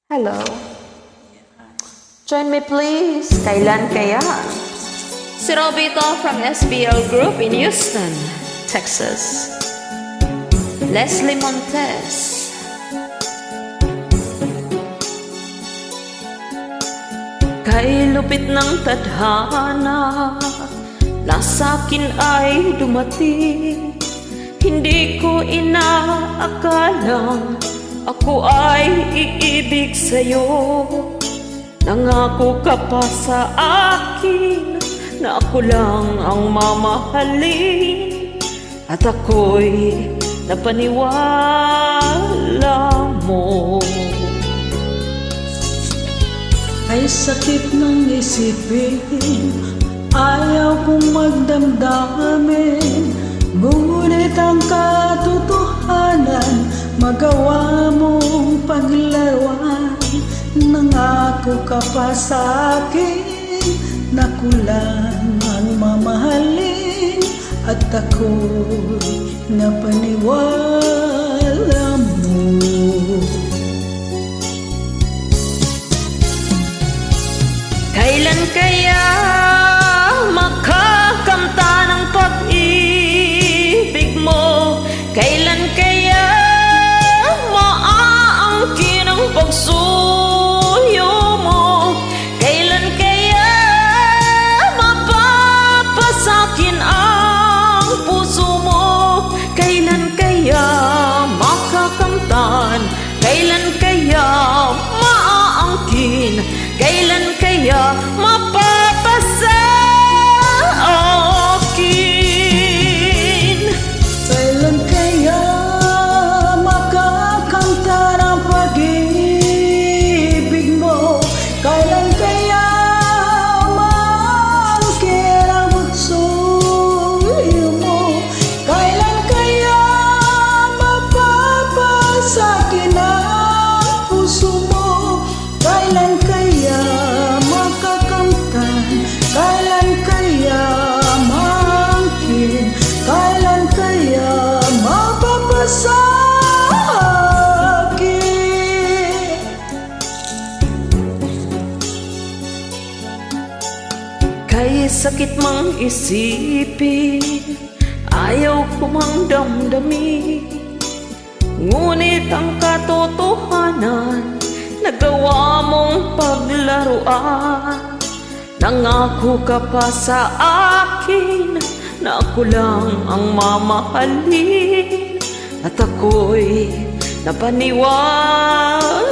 Hello. Join me please. Kailan kaya? Si Robito from SBL Group in Houston, Texas. Leslie Montes. Kay lupit ng tadhana na sa'kin ay dumating. Hindi ko inaakalang ako ay iibig sa'yo. Nangako ka pa sa akin na ako lang ang mamahalin, at ako'y napaniwala mo. Ay sakit ng isipin, ayaw kong magdamdamin, ngunit ang katotohanan magawa mong paglaruan. Nangako ka pa sa akin na kulang ang mamahalin, at ako'y napaniwala mo. Kailan kaya makakamta ng pag-ibig mo? Kailan kaya maaangkin ang pagsuyo mo? Kailan kaya mapapasakin ang puso mo? Kailan kaya makakamtan? Kailan kaya maaangkin? Kailan kaya mapapasakin? Kailan kaya makakamta ng pag-ibig mo? Kailan kaya maangkin ang pagsuyo mo? Kailan kaya mapapasakin ang puso mo? Kailan kaya makakamtan? Kailan kaya maangkin? Kailan kaya mapapasakin? Kay sakit mang isipin, ayaw ko mang damdamin, ngunit ang katotohanan nagawa mong paglaruan. Nangako ka pa sa akin na ako lang ang mamahalin, at ako'y napaniwala